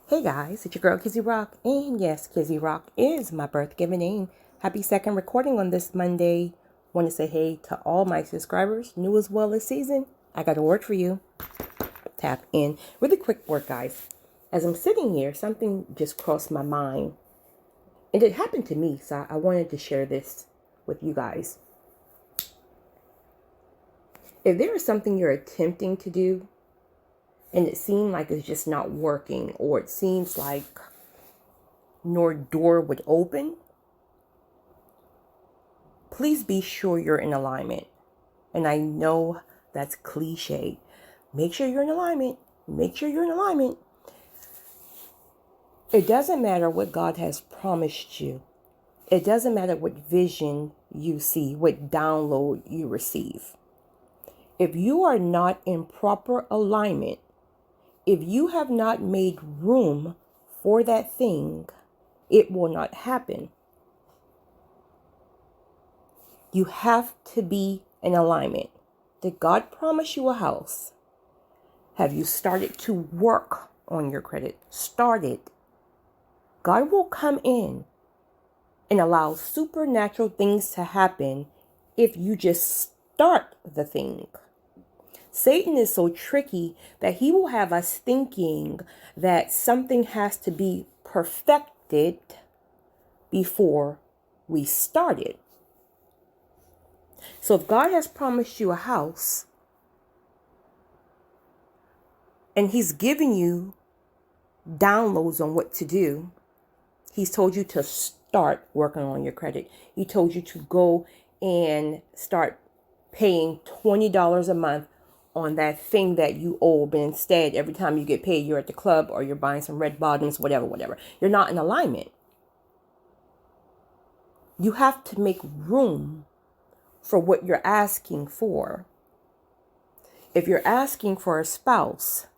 Hey guys, it's your girl Kizzy Rock, and yes, Kizzy Rock is my birth given name. Happy second recording on this Monday. Want to say hey to all my subscribers, new as well as seasoned. I got a word for you. Tap in. Really quick word, guys. As I'm sitting here, something just crossed my mind, and it happened to me, so I wanted to share this with you guys. If there is something you're attempting to do, and it seems like it's just not working, or it seems like no door would open, please be sure you're in alignment. And I know that's cliche. Make sure you're in alignment. Make sure you're in alignment. It doesn't matter what God has promised you. It doesn't matter what vision you see, what download you receive. If you are not in proper alignment, if you have not made room for that thing, it will not happen. You have to be in alignment. Did God promise you a house? Have you started to work on your credit? Started. God will come in and allow supernatural things to happen if you just start the thing. Satan is so tricky that he will have us thinking that something has to be perfected before we start it. So if God has promised you a house and he's giving you downloads on what to do, he's told you to start working on your credit. He told you to go and start paying $20 a month on that thing that you owe, but instead every time you get paid, you're at the club or you're buying some red bottoms, whatever. You're not in alignment. You have to make room for what you're asking for. If you're asking for a spouse,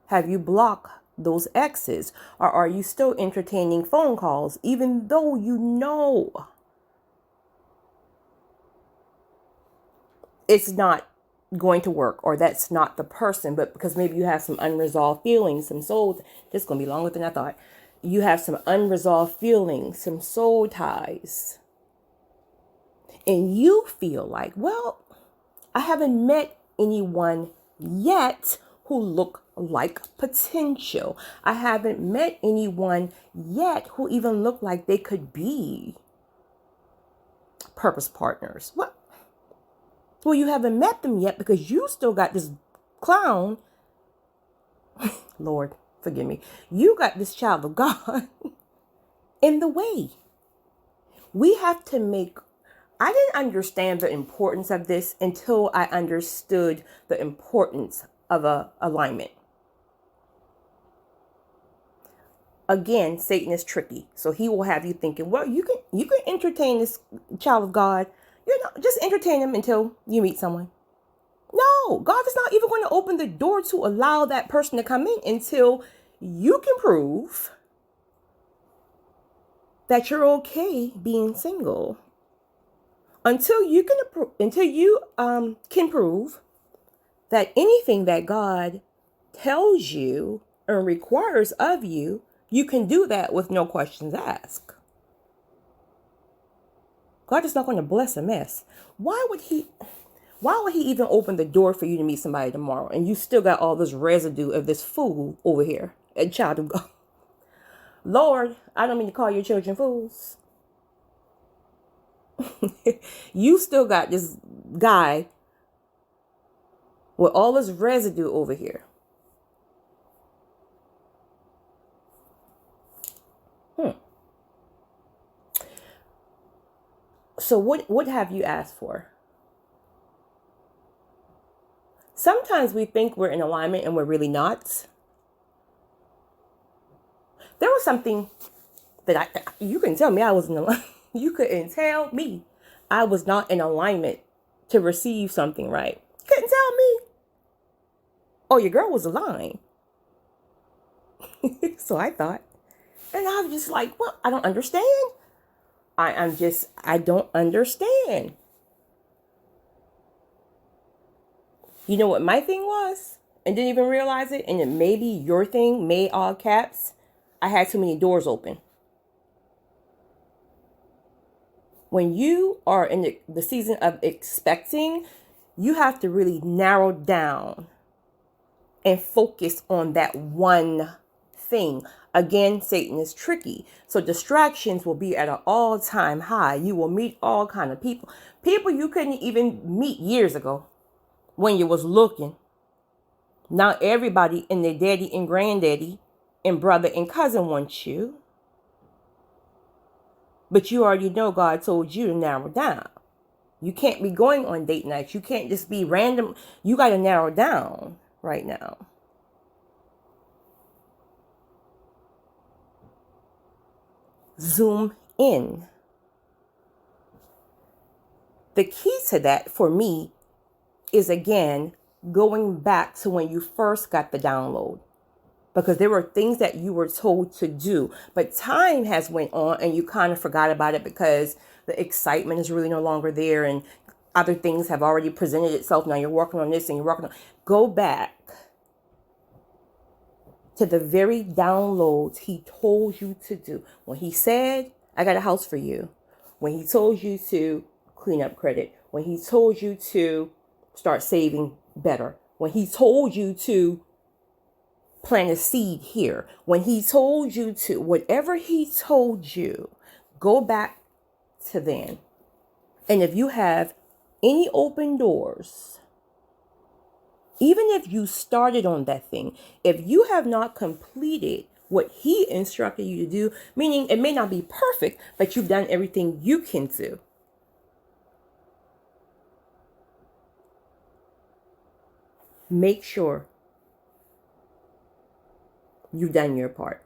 have you blocked those exes? Or are you still entertaining phone calls even though you know it's not going to work, or that's not the person, but because maybe you have some unresolved feelings, some soul, this is going to be longer than I thought. You have some unresolved feelings, some soul ties. And you feel like, well, I haven't met anyone yet who look like potential. I haven't met anyone yet who even look like they could be purpose partners. What? Well, you haven't met them yet because you still got this clown. Lord, forgive me. You got this child of God in the way. We have to I didn't understand the importance of this until I understood the importance of a alignment. Again, Satan is tricky. So he will have you thinking, well, you can entertain this child of God. Just entertain him until you meet someone. No, God is not even going to open the door to allow that person to come in until you can prove that you're okay being single. Until you can prove that anything that God tells you and requires of you, you can do that with no questions asked. God is not going to bless a mess. Why would he even open the door for you to meet somebody tomorrow and you still got all this residue of this fool over here, a child of God? Lord, I don't mean to call your children fools. You still got this guy with all this residue over here. So what have you asked for? Sometimes we think we're in alignment and we're really not. There was something that you couldn't tell me I was in alignment. You couldn't tell me I was not in alignment to receive something right. Couldn't tell me. Oh, your girl was aligned. So I thought. And I was just like, well, I don't understand. I don't understand. You know what my thing was? And didn't even realize it. And it may be your thing, may all caps. I had too many doors open. When you are in the season of expecting, you have to really narrow down and focus on that one thing. Again, Satan is tricky. So distractions will be at an all-time high. You will meet all kind of people. People you couldn't even meet years ago when you was looking. Now everybody and their daddy and granddaddy and brother and cousin wants you. But you already know God told you to narrow down. You can't be going on date nights. You can't just be random. You got to narrow down right now. Zoom in. The key to that for me is, again, going back to when you first got the download. Because there were things that you were told to do, but time has went on and you kind of forgot about it because the excitement is really no longer there and other things have already presented itself. Now you're working on this and you're working on. Go back to the very downloads he told you to do. When he said, I got a house for you. When he told you to clean up credit. When he told you to start saving better. When he told you to plant a seed here. When he told you to, whatever he told you, go back to then. And if you have any open doors, even if you started on that thing, if you have not completed what he instructed you to do, meaning it may not be perfect, but you've done everything you can do, make sure you've done your part.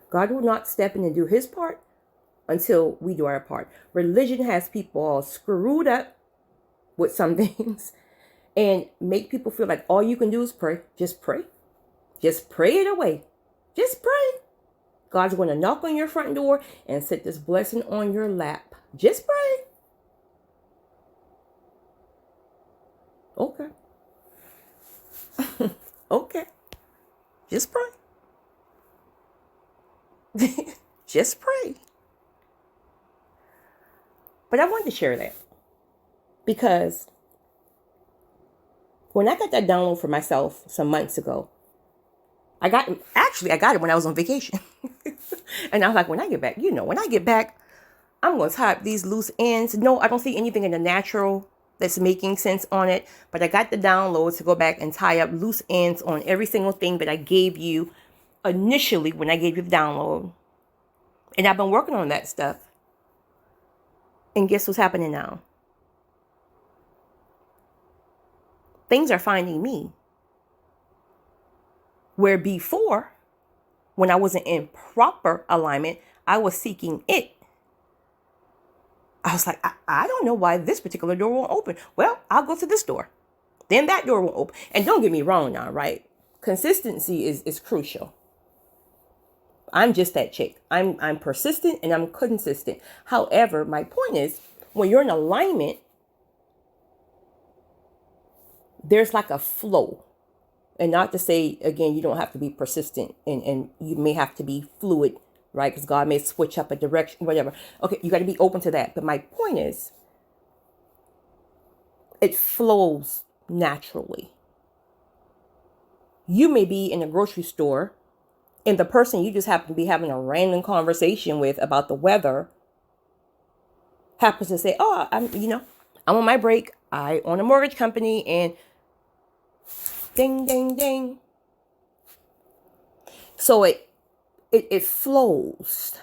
God will not step in and do his part until we do our part. Religion has people all screwed up with some things and make people feel like all you can do is pray. Just pray. Just pray it away. Just pray. God's going to knock on your front door and set this blessing on your lap. Just pray. Okay. Okay. Just pray. Just pray. But I wanted to share that because when I got that download for myself some months ago, I got it when I was on vacation. And I was like, when I get back, I'm going to tie up these loose ends. No, I don't see anything in the natural that's making sense on it. But I got the download to go back and tie up loose ends on every single thing that I gave you initially when I gave you the download. And I've been working on that stuff. And guess what's happening now? Things are finding me. Where before, when I wasn't in proper alignment, I was seeking it. I was like, I don't know why this particular door won't open. Well, I'll go to this door. Then that door will open. And don't get me wrong now, right? Consistency is crucial. I'm just that chick. I'm persistent and I'm consistent. However, my point is, when you're in alignment, there's like a flow. And not to say, again, you don't have to be persistent and you may have to be fluid, right? Because God may switch up a direction, whatever. Okay, you got to be open to that. But my point is, it flows naturally. You may be in a grocery store and the person you just happen to be having a random conversation with about the weather happens to say, oh, I'm on my break. I own a mortgage company and ding, ding, ding. So it flows.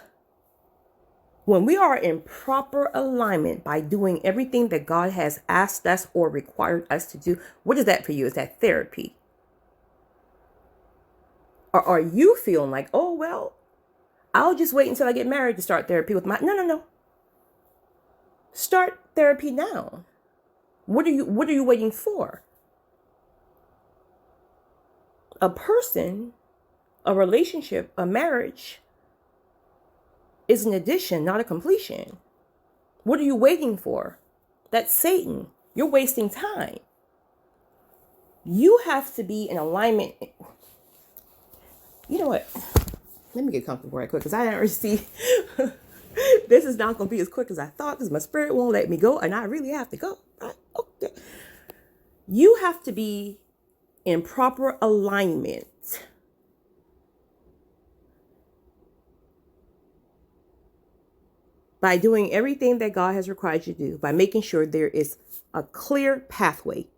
When we are in proper alignment by doing everything that God has asked us or required us to do, what is that for you? Is that therapy? Or are you feeling like, oh, well, I'll just wait until I get married to start therapy with my... No. Start therapy now. What are you waiting for? A person, a relationship, a marriage is an addition, not a completion. What are you waiting for? That's Satan. You're wasting time. You have to be in alignment. You know what? Let me get comfortable right quick because I didn't receive. This is not going to be as quick as I thought because my spirit won't let me go and I really have to go. Okay. You have to be in proper alignment by doing everything that God has required you to do, by making sure there is a clear pathway.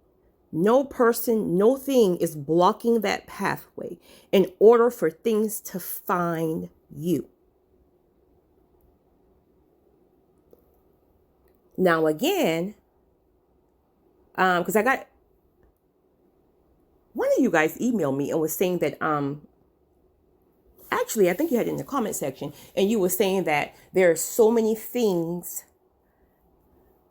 No person, no thing is blocking that pathway in order for things to find you. Now again, because I got one of you guys emailed me and was saying that actually I think you had it in the comment section, and you were saying that there are so many things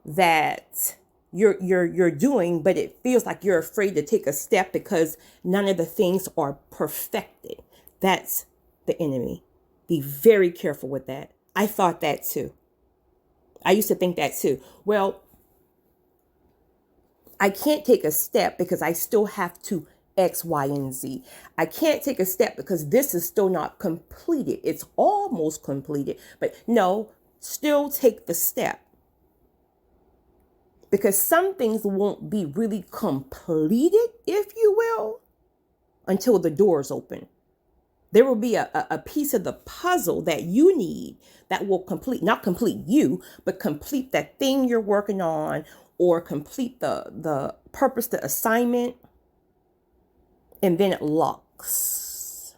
that you're doing, but it feels like you're afraid to take a step because none of the things are perfected. That's the enemy. Be very careful with that. I thought that too. I used to think that too. Well, I can't take a step because I still have to X, Y, and Z. I can't take a step because this is still not completed. It's almost completed, but no, still take the step. Because some things won't be really completed, if you will, until the doors open. There will be a piece of the puzzle that you need that will not complete you, but complete that thing you're working on, or complete the purpose, the assignment, and then it locks.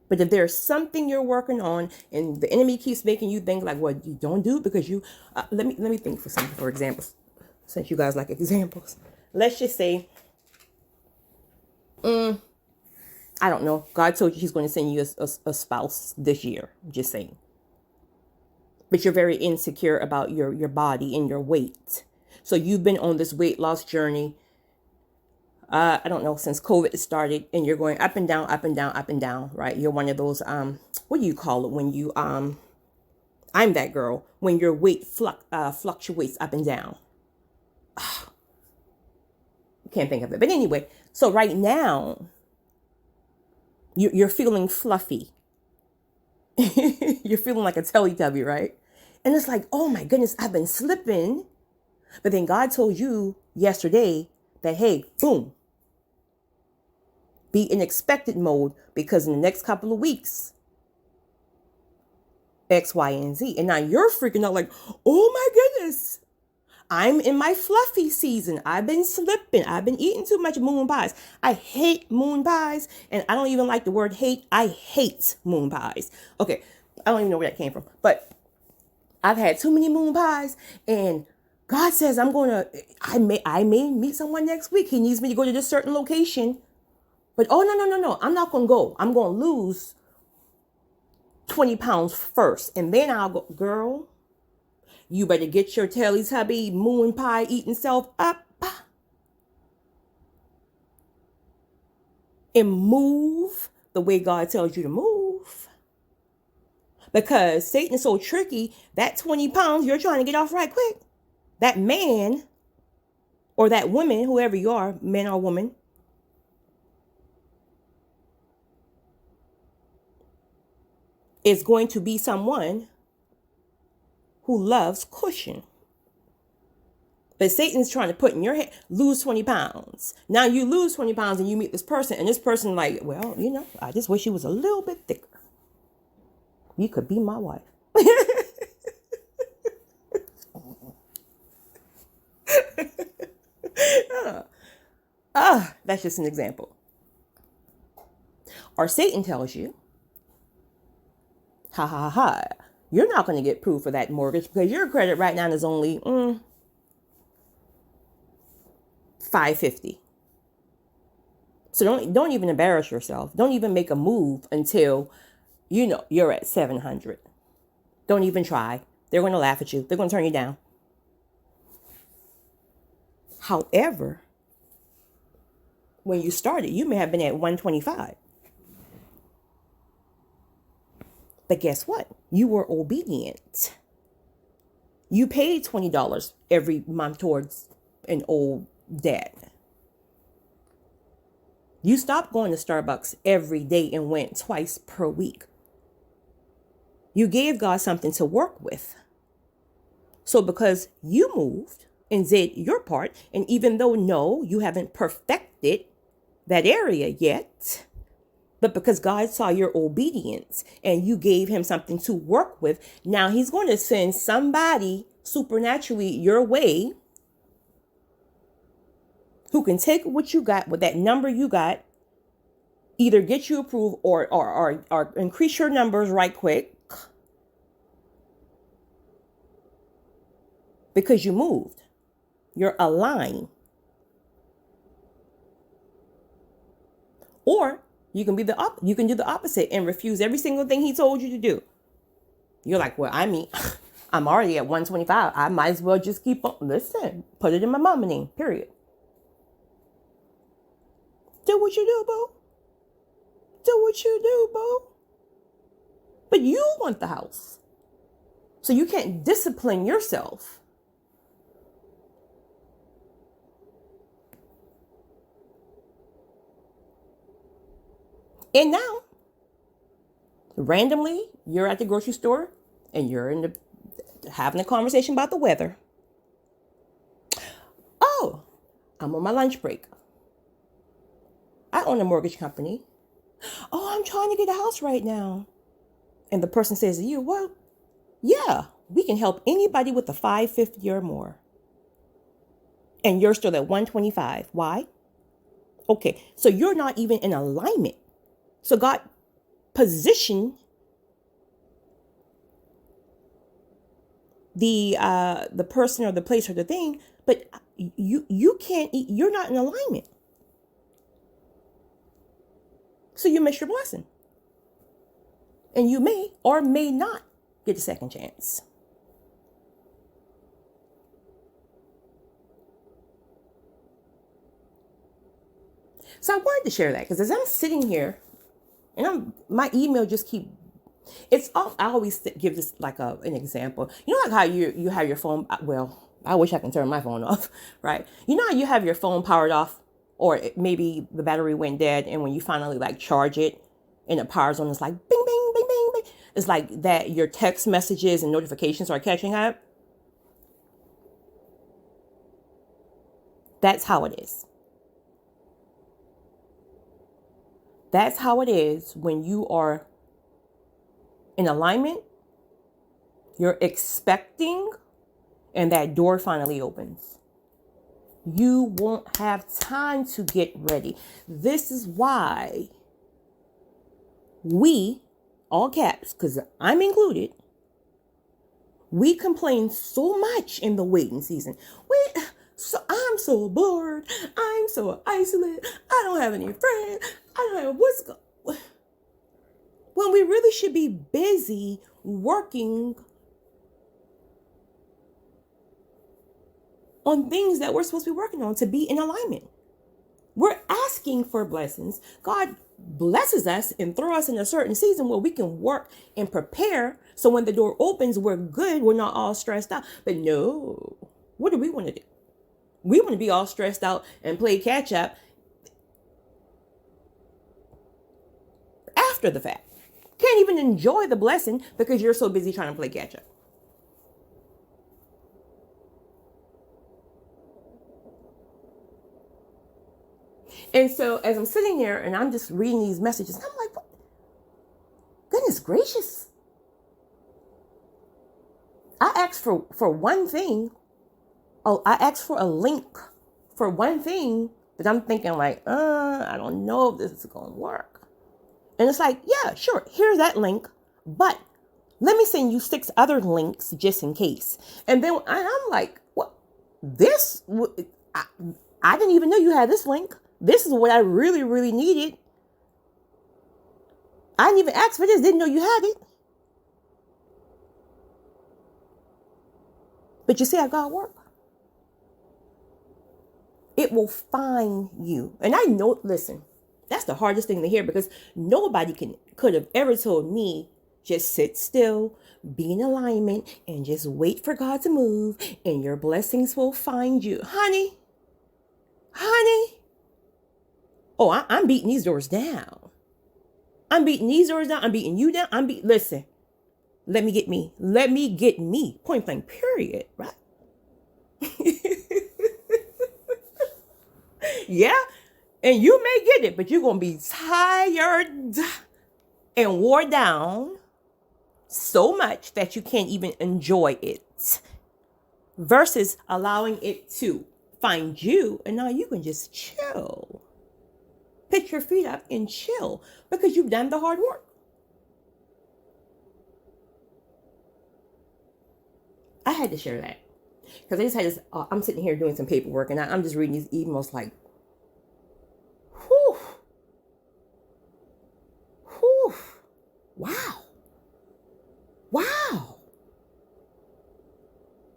But if there's something you're working on and the enemy keeps making you think like, well, you don't do it because you, let me think for something, for examples, since you guys like examples. Let's just say, I don't know. God told you he's going to send you a spouse this year. I'm just saying. But you're very insecure about your body and your weight. So you've been on this weight loss journey, I don't know, since COVID started, and you're going up and down, up and down, up and down, right? You're one of those, what do you call it when you, I'm that girl, when your weight fluctuates up and down. Can't think of it. But anyway, so right now, you're feeling fluffy. You're feeling like a Teletubby, right? And it's like, oh my goodness, I've been slipping. But then God told you yesterday that, hey, boom, be in expected mode because in the next couple of weeks, X, Y, and Z. And now you're freaking out like, oh my goodness, I'm in my fluffy season. I've been slipping. I've been eating too much moon pies. I hate moon pies. And I don't even like the word hate. I hate moon pies. Okay. I don't even know where that came from. But I've had too many moon pies. And God says I may meet someone next week. He needs me to go to this certain location. But no. I'm not going to go. I'm going to lose 20 pounds first. And then I'll go, girl, you better get your Teletubby moon pie eating self up and move the way God tells you to move. Because Satan is so tricky, that 20 pounds you're trying to get off right quick. That man or that woman, whoever you are, man or woman, is going to be someone who loves cushion. But Satan's trying to put in your head, lose 20 pounds. Now you lose 20 pounds and you meet this person, and this person like, well, I just wish he was a little bit thicker. You could be my wife. That's just an example. Or Satan tells you, you're not going to get approved for that mortgage because your credit right now is only $550. So don't even embarrass yourself. Don't even make a move until you're at $700. Don't even try. They're going to laugh at you. They're going to turn you down. However, when you started, you may have been at $125. But guess what? You were obedient. You paid $20 every month towards an old debt. You stopped going to Starbucks every day and went twice per week. You gave God something to work with. So because you moved and did your part, and even though no, you haven't perfected that area yet, but because God saw your obedience and you gave him something to work with, now he's going to send somebody supernaturally your way who can take what you got, with that number you got, either get you approved or increase your numbers right quick because you moved. You're aligned. Or you can you can do the opposite and refuse every single thing he told you to do. You're like, well, I mean, I'm already at 125. I might as well just keep on. Listen, put it in my mama name, period. Do what you do, boo. Do what you do, boo. But you want the house. So you can't discipline yourself. And now, randomly, you're at the grocery store and you're having a conversation about the weather. Oh, I'm on my lunch break. I own a mortgage company. Oh, I'm trying to get a house right now. And the person says to you, well, yeah, we can help anybody with a 550 or more. And you're still at 125. Why? Okay, so you're not even in alignment. So God positioned the person or the place or the thing, but you can't. You're not in alignment. So you miss your blessing, and you may or may not get a second chance. So I wanted to share that because as I'm sitting here, and my email just it's all, I always give this like an example. You know, like how you have your phone. Well, I wish I can turn my phone off, right? You know how you have your phone powered off, or maybe the battery went dead, and when you finally like charge it, and it powers on, it's like bing, bing, bing, bing, bing. It's like that. Your text messages and notifications are catching up. That's how it is. That's how it is when you are in alignment. You're expecting, and that door finally opens. You won't have time to get ready. This is why we, all caps, because I'm included, we complain so much in the waiting season. I'm so bored. I'm so isolated. I don't have any friends. I don't have what's going. When we really should be busy working on things that we're supposed to be working on to be in alignment. We're asking for blessings. God blesses us and throw us in a certain season where we can work and prepare. So when the door opens, we're good. We're not all stressed out. But no, what do we want to do? We want to be all stressed out and play catch up after the fact. Can't even enjoy the blessing because you're so busy trying to play catch up. And so as I'm sitting there and I'm just reading these messages, I'm like, what? Goodness gracious. I asked for one thing. Oh, I asked for a link for one thing that I'm thinking like, I don't know if this is going to work. And it's like, yeah, sure. Here's that link. But let me send you 6 other links just in case. And then I'm like, what? I didn't even know you had this link. This is what I really, really needed. I didn't even ask for this. Didn't know you had it. But you see how God works? It will find you. And I know, listen, that's the hardest thing to hear because nobody could have ever told me just sit still, be in alignment, and just wait for God to move, and your blessings will find you. Honey, Oh, I'm beating these doors down. I'm beating these doors down. I'm beating you down. Listen, let me get me. Let me get me. Point blank, period. Right? Yeah. And you may get it, but you're going to be tired and wore down so much that you can't even enjoy it. Versus allowing it to find you, and now you can just chill. Pick your feet up and chill because you've done the hard work. I had to share that because I just had this. I'm sitting here doing some paperwork and I'm just reading these emails like, whew, whew, wow, wow.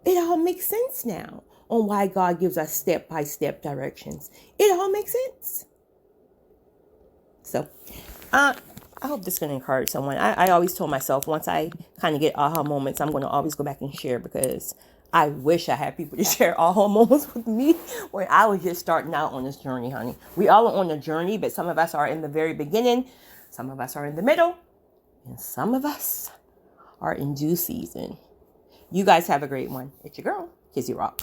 It all makes sense now on why God gives us step-by-step directions. It all makes sense. So, I hope this is going to encourage someone. I always told myself once I kind of get aha moments, I'm going to always go back and share because I wish I had people to share aha moments with me when I was just starting out on this journey, honey. We all are on the journey, but some of us are in the very beginning, some of us are in the middle, and some of us are in due season. You guys have a great one. It's your girl, Kizzy Rock.